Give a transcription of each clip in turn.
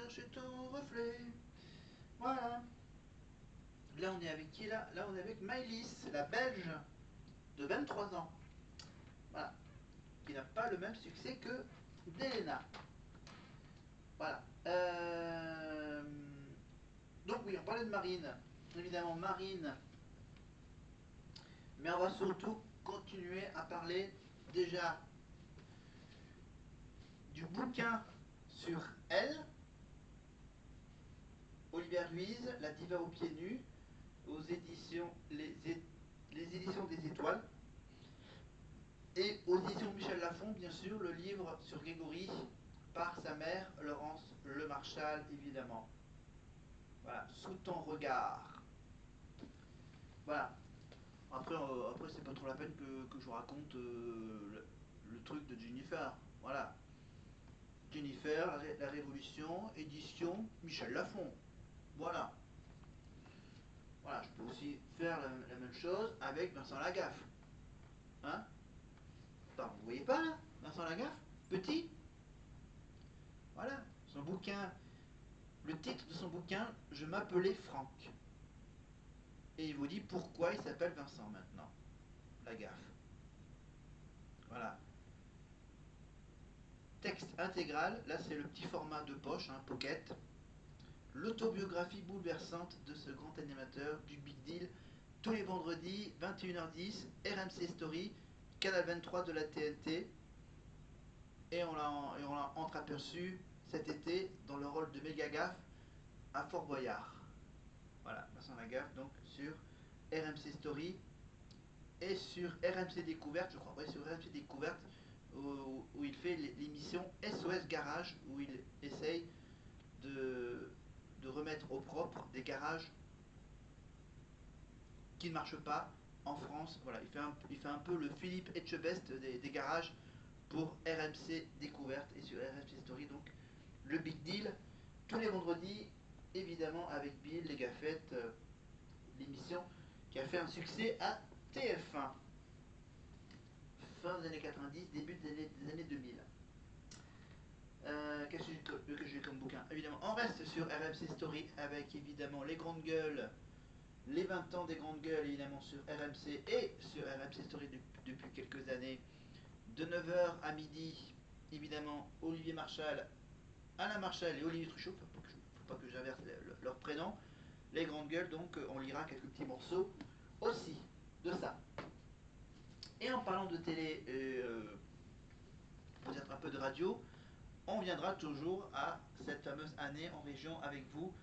chercher ton reflet. Voilà. Là, on est avec qui là? Là, on est avec Maëlys, la Belge de 23 ans. Voilà. Qui n'a pas le même succès que Delena. Voilà. Donc oui, on parlait de Marine. Évidemment, Marine. Mais on va surtout continuer à parler déjà du bouquin sur elle, Olivier Ruiz, La diva aux pieds nus, aux éditions les éditions des étoiles, et aux éditions Michel Lafon, bien sûr, le livre sur Grégory par sa mère, Laurence Le Marchal, évidemment. Voilà, sous ton regard. Voilà. Après c'est pas trop la peine que je vous raconte le truc de Jennifer. Voilà. Jennifer, la Révolution, édition Michel Lafon. Voilà. Voilà, je peux aussi faire la même chose avec Vincent Lagaffe. Hein? Attends, vous voyez pas là Vincent Lagaffe? Petit? Voilà. Son bouquin, le titre de son bouquin, Je m'appelais Franck. Et il vous dit pourquoi il s'appelle Vincent maintenant. Lagaffe. Voilà. Texte intégral, là c'est le petit format de poche, hein, pocket. L'autobiographie bouleversante de ce grand animateur du Big Deal, tous les vendredis, 21h10, RMC Story, Canal 23 de la TNT. Et on l'a entreaperçu cet été dans le rôle de méga gaffe à Fort Boyard. Voilà, Vincent Lagaffe, donc sur RMC Story et sur RMC Découverte, je crois, ouais, sur RMC Découverte, où il fait l'émission SOS Garage, où il essaye de remettre au propre des garages qui ne marchent pas en France. Voilà, il fait un peu le Philippe Etchebest des garages pour RMC Découverte et sur RMC Story, donc le Big Deal, tous les vendredis, évidemment avec Bill, les Gaffettes, l'émission qui a fait un succès à TF1, fin des années 90, début des années 2000. Qu'est-ce que j'ai comme bouquin? Évidemment, on reste sur RMC Story avec évidemment les grandes gueules, les 20 ans des grandes gueules, évidemment sur RMC et sur RMC Story depuis quelques années. De 9h à midi, évidemment, Olivier Marchal, Alain Marchal et Olivier Truchot, faut pas que j'inverse leur prénom. Les grandes gueules, donc on lira quelques petits morceaux aussi de ça. Et en parlant de télé, peut-être un peu de radio, on viendra toujours à cette fameuse année en région avec vous,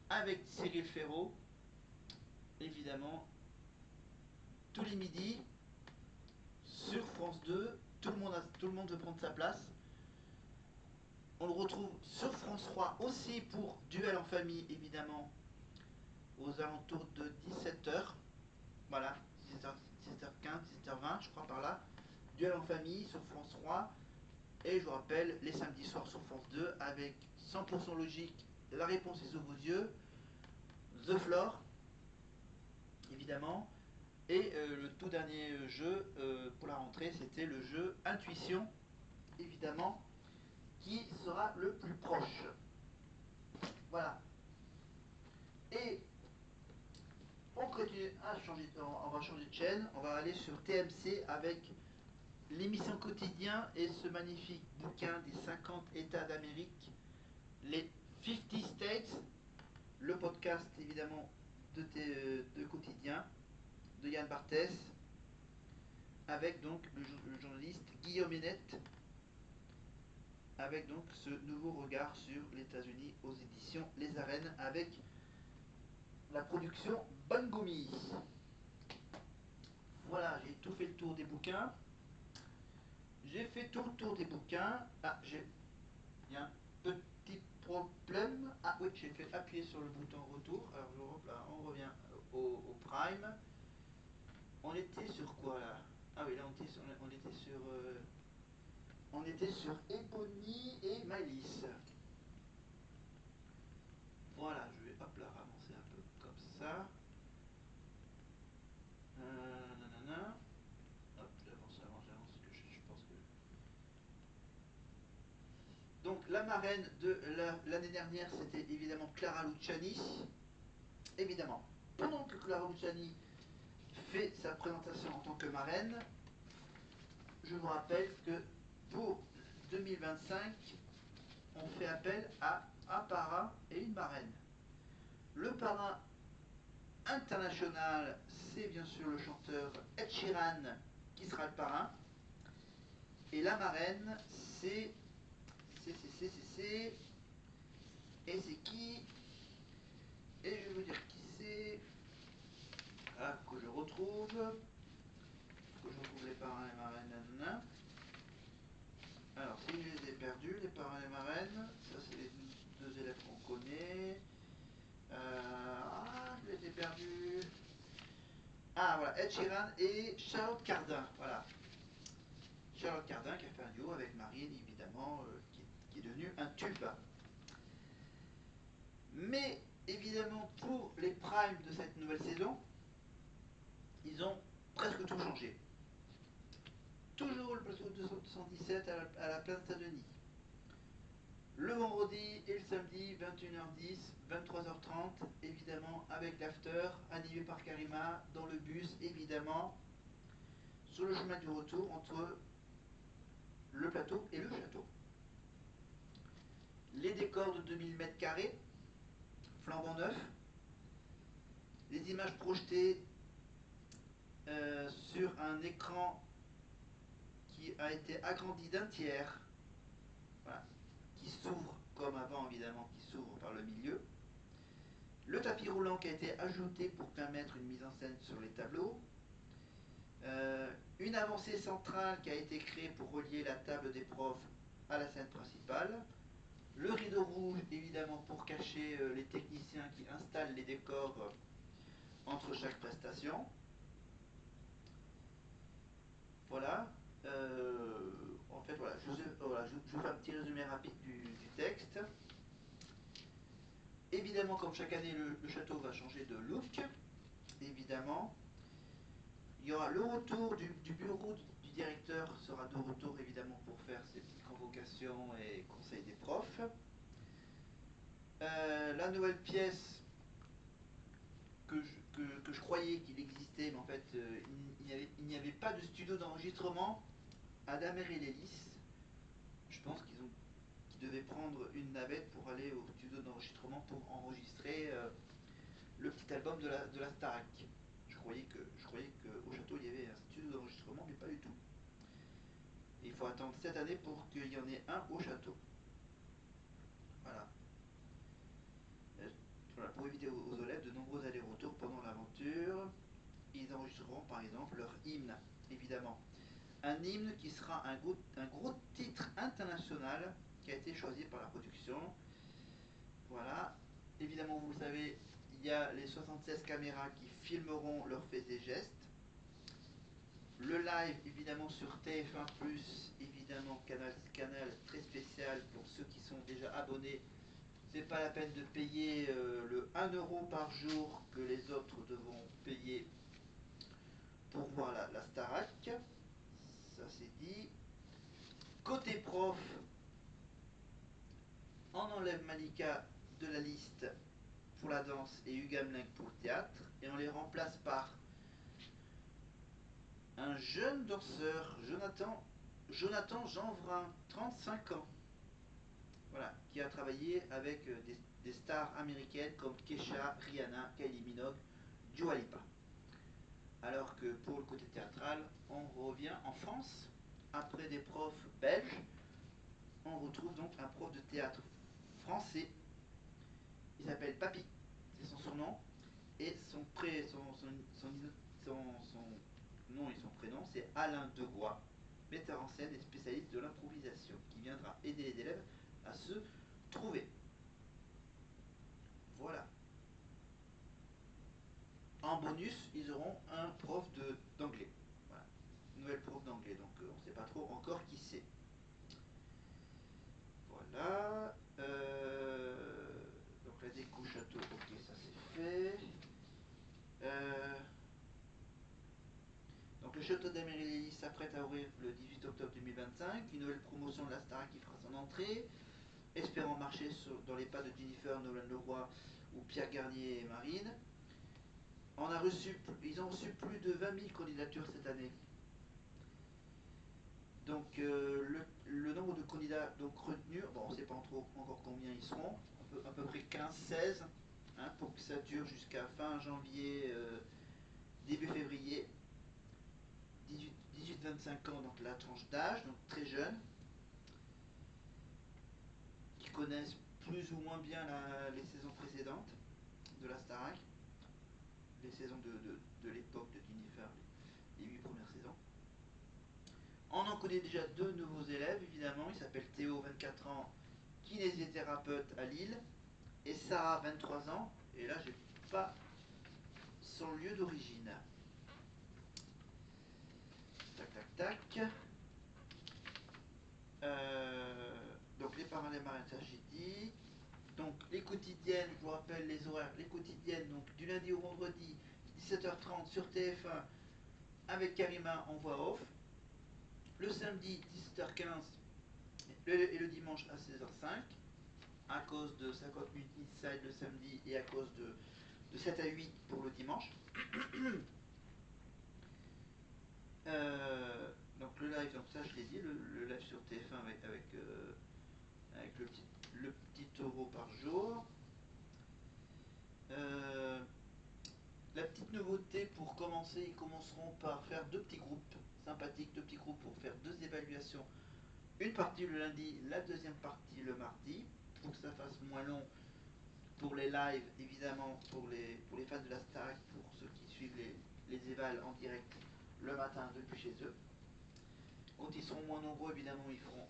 avec Cyril Ferraud, évidemment, tous les midis, sur France 2, tout le monde veut prendre sa place. On le retrouve sur France 3 aussi pour Duel en famille, évidemment, aux alentours de 17h. Voilà, 17h15, 17h20, je crois par là. Duel en famille sur France 3. Et je vous rappelle, les samedis soirs sur France 2 avec 100% logique, la réponse est sous vos yeux. The Floor, évidemment. Et le tout dernier jeu pour la rentrée, c'était le jeu Intuition, évidemment, qui sera le plus proche. Voilà. Et on continue à changer, on va changer de chaîne, on va aller sur TMC avec l'émission quotidien et ce magnifique bouquin des 50 États d'Amérique, les 50 States, le podcast évidemment de quotidien de Yann Barthès, avec donc le journaliste Guillaume Hénette, avec donc ce nouveau regard sur les États-Unis aux éditions Les Arènes, avec la production Bangoumi. Voilà, j'ai tout fait le tour des bouquins. J'ai fait tout le tour des bouquins. Ah, il y a un petit problème. Ah oui, j'ai fait appuyer sur le bouton retour. Alors hop là, on revient au Prime. On était sur quoi là? Ah oui, là on était sur Ebony et Malice. Voilà, je vais hop là avancer un peu comme ça. Nanana. Hop, j'avance, que je pense que. Donc Donc la marraine de l'année dernière, c'était évidemment Clara Luciani. Évidemment, pendant que Clara Luciani fait sa présentation en tant que marraine, je vous rappelle que pour 2025, on fait appel à un parrain et une marraine. Le parrain international, c'est bien sûr le chanteur Ed Sheeran qui sera le parrain. Et la marraine, c'est... Et c'est qui? Et je vais vous dire qui c'est. Ah, que je retrouve. Les parrains et marraines. Nanana. Alors, si je les ai perdus, les parrains et marraines, ça c'est les deux élèves qu'on connaît. Je les ai perdus. Ah, voilà, Ed Sheeran et Charlotte Cardin. Voilà. Charlotte Cardin qui a fait un duo avec Marine, évidemment, qui est devenu un tube. Mais, évidemment, pour les primes de cette nouvelle saison, ils ont presque tout changé. Toujours le plateau 217 à la place Saint-Denis. Le vendredi et le samedi, 21h10, 23h30, évidemment, avec l'after, animé par Karima, dans le bus, évidemment, sur le chemin du retour entre le plateau et le château. Les décors de 2000 m², flambant neuf, les images projetées sur un écran qui a été agrandi d'un tiers, voilà, qui s'ouvre comme avant évidemment, qui s'ouvre par le milieu. Le tapis roulant qui a été ajouté pour permettre une mise en scène sur les tableaux. Une avancée centrale qui a été créée pour relier la table des profs à la scène principale. Le rideau rouge évidemment pour cacher les techniciens qui installent les décors entre chaque prestation. Voilà. En fait, voilà, je vous fais un petit résumé rapide du texte. Évidemment, comme chaque année, le château va changer de look. Évidemment. Il y aura le retour du bureau du directeur sera de retour évidemment pour faire ses petites convocations et conseils des profs. La nouvelle pièce que je croyais qu'il existait, mais en fait il n'y avait pas de studio d'enregistrement à Damer-et-Lélis. Je pense qu'ils devaient prendre une navette pour aller au studio d'enregistrement pour enregistrer le petit album de la Starac. Je croyais qu'au château il y avait un studio d'enregistrement, mais pas du tout. Et il faut attendre cette année pour qu'il y en ait un au château. Voilà. Voilà, pour éviter aux élèves de nombreux allers-retours pendant l'aventure, ils enregistreront par exemple leur hymne, évidemment. Un hymne qui sera un gros titre international qui a été choisi par la production. Voilà. Évidemment, vous le savez, il y a les 76 caméras qui filmeront leurs faits et gestes. Le live, évidemment, sur TF1+, évidemment, canal très spécial pour ceux qui sont déjà abonnés. C'est pas la peine de payer le 1 € par jour que les autres devront payer pour voir la Starac. Ça c'est dit. Côté prof, on enlève Malika de la liste pour la danse et Hugues Hamelin pour le théâtre et on les remplace par un jeune danseur, Jonathan Jeanvrin, 35 ans, voilà, qui a travaillé avec des stars américaines comme Kesha, Rihanna, Kylie Minogue, Dua Lipa. Alors que pour le côté théâtral, on revient en France, après des profs belges, on retrouve donc un prof de théâtre français, il s'appelle Papy, c'est son surnom, et son nom et son prénom, c'est Alain Degois, metteur en scène et spécialiste de l'improvisation, qui viendra aider les élèves à se trouver. Voilà. En bonus, ils auront un prof d'anglais. Voilà. Nouvelle prof d'anglais, donc on ne sait pas trop encore qui c'est. Voilà. Donc la déco château, ok, ça c'est fait. Donc le château d'Amélie s'apprête à ouvrir le 18 octobre 2025. Une nouvelle promotion de la Starac qui fera son entrée. espérant marcher dans les pas de Jennifer Nolan-Leroy ou Pierre Garnier et Marine. Ils ont reçu plus de 20 000 candidatures cette année. Donc le nombre de candidats donc retenus, bon, on ne sait pas encore combien ils seront, à peu près 15-16, hein, pour que ça dure jusqu'à fin janvier, début février. 18-25 ans, donc la tranche d'âge, donc très jeunes, qui connaissent plus ou moins bien les saisons précédentes de la Starac, les saisons de l'époque de Jennifer, les 8 premières saisons. On en connaît déjà 2 nouveaux élèves, évidemment. Il s'appelle Théo, 24 ans, kinésithérapeute à Lille, et Sarah, 23 ans, et là, j'ai pas son lieu d'origine. Tac, tac, tac. Donc, les parents et les marraines, ça j'ai dit. Donc, les quotidiennes, je vous rappelle les horaires, les quotidiennes, donc du lundi au vendredi, 17h30 sur TF1, avec Karima en voix off. Le samedi, 17h15, et le dimanche à 16h05, à cause de 50 minutes inside le samedi et à cause de 7 à 8 pour le dimanche. Donc le live, donc ça je l'ai dit, le live sur TF1 avec le petit euro par jour. La petite nouveauté pour commencer, ils commenceront par faire 2 petits groupes sympathiques, 2 petits groupes pour faire 2 évaluations. Une partie le lundi, la deuxième partie le mardi, pour que ça fasse moins long pour les lives, évidemment, pour les fans de la Starac, pour ceux qui suivent les évals en direct le matin depuis chez eux. Quand ils seront moins nombreux, évidemment, ils feront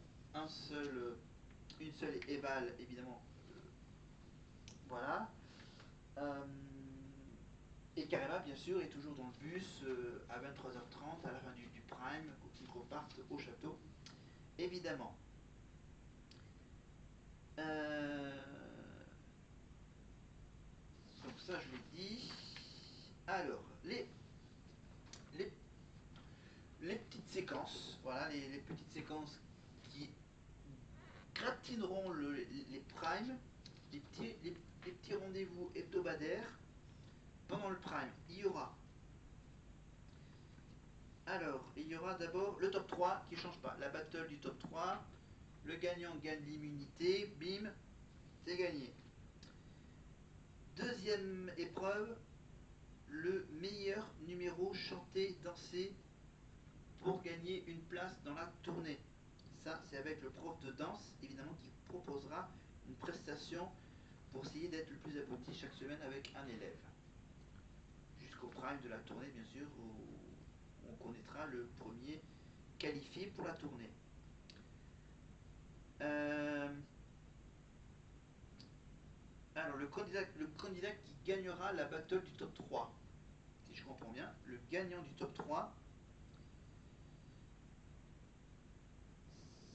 une seule éval, évidemment. Voilà. Et Karima, bien sûr, est toujours dans le bus à 23h30 à la fin du prime, quand ils repartent au château, évidemment. Donc ça, je l'ai dit. Alors, les petites séquences, voilà, les petites séquences qui gratineront les primes, les petits rendez-vous hebdomadaires pendant le prime. Il y aura d'abord le top 3 qui ne change pas. La battle du top 3, le gagnant gagne l'immunité, bim, c'est gagné. Deuxième épreuve, le meilleur numéro chanté, dansé pour gagner une place dans la tournée. Ça, c'est avec le prof de danse, évidemment, qui proposera une prestation pour essayer d'être le plus abouti chaque semaine avec un élève. Jusqu'au prime de la tournée, bien sûr, où on connaîtra le premier qualifié pour la tournée. Alors, le candidat qui gagnera la battle du top 3, si je comprends bien, le gagnant du top 3,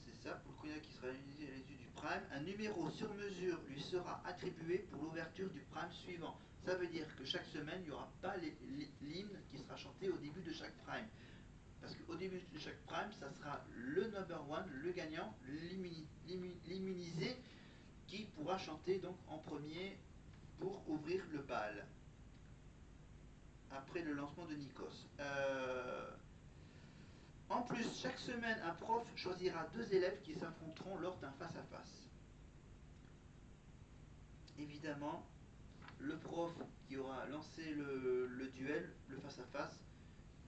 c'est ça, pour le candidat qui sera réalisé à l'issue du prime, un numéro sur mesure lui sera attribué pour l'ouverture du prime suivant. Ça veut dire que chaque semaine, il n'y aura pas l'hymne qui sera chanté au début de chaque prime. Parce qu'au début de chaque prime, ça sera le number one, le gagnant, l'immunisé, qui pourra chanter donc en premier pour ouvrir le bal. Après le lancement de Nikos. En plus, chaque semaine, un prof choisira 2 élèves qui s'affronteront lors d'un face-à-face. Évidemment, le prof qui aura lancé le duel, le face-à-face,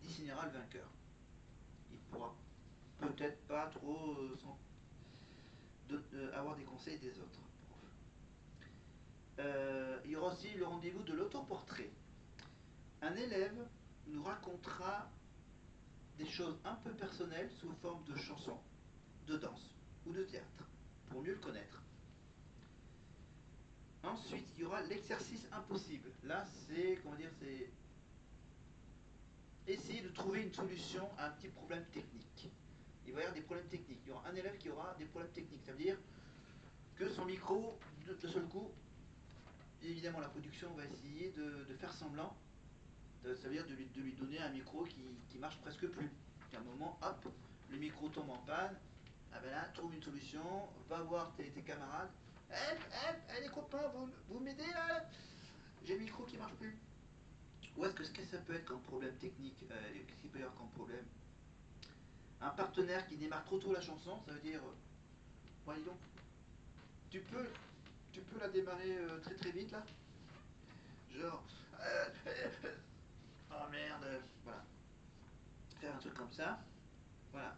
désignera le vainqueur. Il pourra peut-être pas trop avoir des conseils des autres profs. Il y aura aussi le rendez-vous de l'autoportrait. Un élève nous racontera des choses un peu personnelles sous forme de chansons, de danse ou de théâtre, pour mieux le connaître. Ensuite, il y aura l'exercice impossible. Là, c'est essayer de trouver une solution à un petit problème technique. Il va y avoir des problèmes techniques. Il y aura un élève qui aura des problèmes techniques. Ça veut dire que son micro, de seul coup, évidemment, la production va essayer de faire semblant. Ça veut dire de lui donner un micro qui marche presque plus. À un moment, hop, le micro tombe en panne, Ah ben là, trouve une solution, va voir tes camarades. Les copains, vous m'aidez là? J'ai le micro qui marche plus. Ou est-ce que ça peut être comme problème technique? Qu'est-ce qu'il peut y avoir comme problème? Un partenaire qui démarre trop tôt la chanson, ça veut dire... bon, dis donc, tu peux la démarrer très très vite là? Genre... oh merde, voilà. Faire un truc comme ça. Voilà.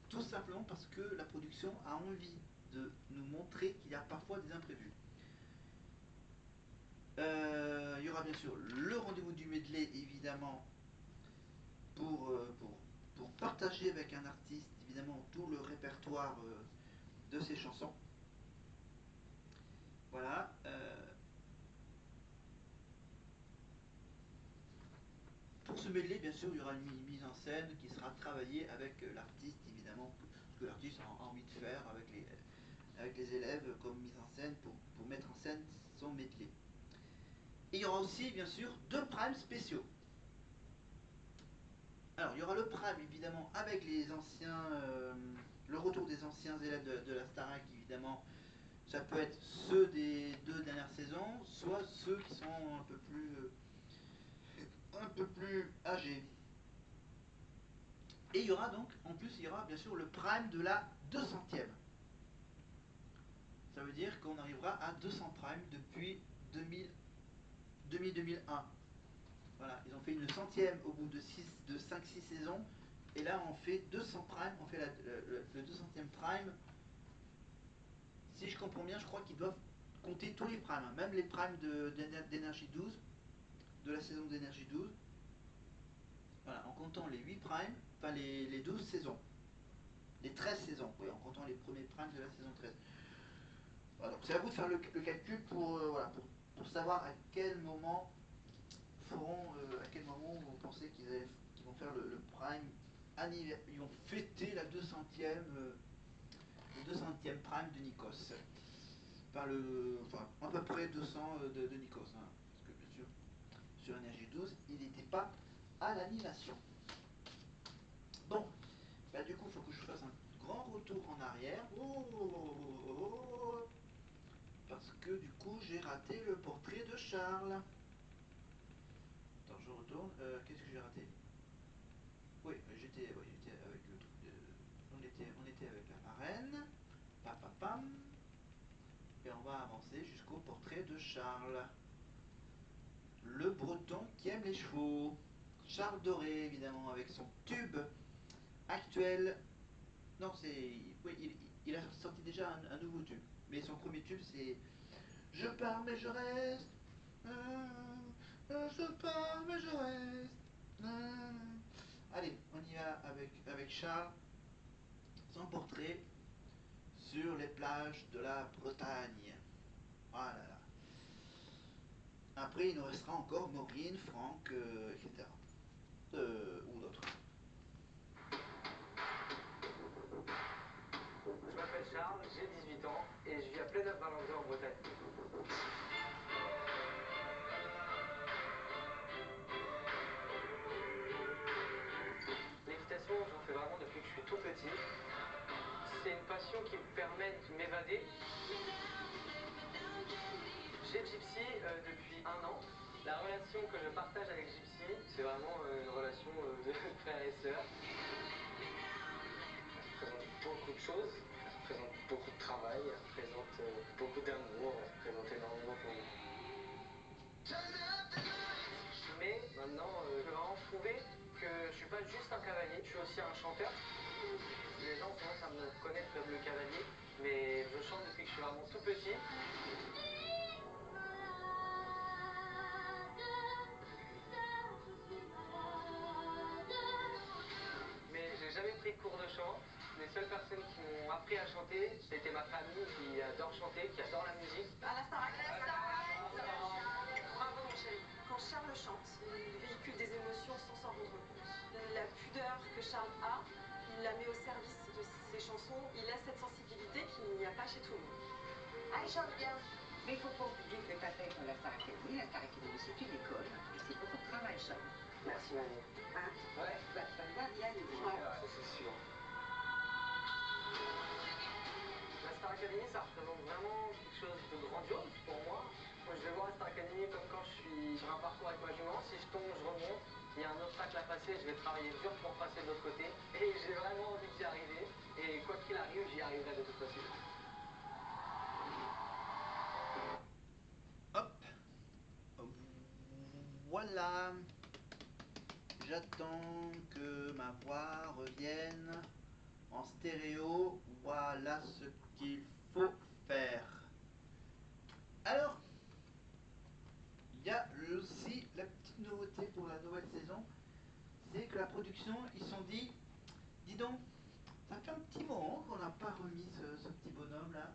Tout simplement parce que la production a envie de nous montrer qu'il y a parfois des imprévus. Il y aura bien sûr le rendez-vous du medley, évidemment, pour partager avec un artiste, évidemment, tout le répertoire de ses chansons. Voilà. Pour ce medley, bien sûr, il y aura une mise en scène qui sera travaillée avec l'artiste, évidemment, ce que l'artiste a envie de faire avec les élèves comme mise en scène pour mettre en scène son medley. Et il y aura aussi, bien sûr, 2 primes spéciaux. Alors, il y aura le prime, évidemment, avec les anciens, le retour des anciens élèves de la Starac, évidemment. Ça peut être ceux des 2 dernières saisons, soit ceux qui sont un peu plus âgés. Et il y aura donc, en plus, il y aura bien sûr le prime de la 200e. Ça veut dire qu'on arrivera à 200 primes depuis 2001. Voilà, ils ont fait une 100e au bout de 5-6 saisons. Et là, on fait 200 primes, on fait le 200e prime. Si je comprends bien, je crois qu'ils doivent compter tous les primes, hein, même les primes d'énergie 12, de la saison d'énergie 12. Voilà, en comptant les 8 primes, enfin les 12 saisons. Les 13 saisons, oui, en comptant les premiers primes de la saison 13. Voilà, donc c'est à vous de faire le calcul voilà, pour savoir à quel moment à quel moment vous pensez qu'ils vont faire le prime anniversaire. Ils vont fêter la 200e, le 200e prime de Nikos. Enfin, à peu près 200 de Nikos. Hein, parce que bien sûr, sur Énergie 12, il n'était pas à l'animation. Bon, bah du coup, il faut que je fasse un grand retour en arrière. Parce que du coup, j'ai raté le portrait de Charles. Attends, je retourne. Qu'est-ce que j'ai raté? Oui, j'étais avec le truc de... On était avec la marraine. Papapam. Et on va avancer jusqu'au portrait de Charles. Le breton qui aime les chevaux. Charles Doré, évidemment, avec son tube actuel. Non, c'est... Oui, il a sorti déjà un nouveau tube. Mais son premier tube, c'est... Je pars mais je reste. Je pars mais je reste. Allez, on y va avec Charles. Son portrait sur les plages de la Bretagne. Voilà. Après, il nous restera encore Maureen, Franck, etc. Ou d'autres. Je m'appelle Charles, j'ai 18 ans et je vis à Pléneuf-Valentin en Bretagne. L'équitation, j'en fais vraiment depuis que je suis tout petit. C'est une passion qui me permet de m'évader. J'ai Gypsy depuis 1 an. La relation que je partage avec Gypsy, c'est vraiment une relation de frère et sœur. Elle représente beaucoup de choses, elle représente beaucoup de travail, elle représente beaucoup d'amour, elle représente énormément pour nous. Mais maintenant, je peux vraiment prouver que je suis pas juste un cavalier, je suis aussi un chanteur. Les gens commencent à me connaître comme le cavalier, mais je chante depuis que je suis vraiment tout petit. Mais j'ai jamais pris de cours de chant. Les seules personnes qui m'ont appris à chanter, c'était ma famille qui adore chanter, qui adore la musique. À la Starac. Bravo mon chéri. Quand Charles chante, il véhicule des émotions sans s'en rendre compte. La pudeur que Charles a, il la met au service de ses chansons. Il a cette sensibilité qu'il n'y a pas chez tout le monde. Ah, il chante bien. Mais il ne faut pas oublier que tu as fait la Star Academy. La Star Academy, c'est une école. Et c'est beaucoup de travail, Charles. Merci Marie. Hein? Ouais. Bah, tu vas bien y aller. Ouais, ça c'est sûr. ça représente vraiment quelque chose de grandiose pour moi. Moi, je vais voir cette académie comme quand je suis sur un parcours avec ma jument. Si je tombe, je remonte. Il y a un obstacle à passer, je vais travailler dur pour passer de l'autre côté. Et j'ai vraiment envie d'y arriver. Et quoi qu'il arrive, j'y arriverai de toute façon. Hop. Voilà. J'attends que ma voix revienne en stéréo. Voilà ce qu'il faut faire. Alors, il y a aussi la petite nouveauté pour la nouvelle saison, c'est que la production, ils se sont dit, dis donc, ça fait un petit moment qu'on n'a pas remis ce petit bonhomme là.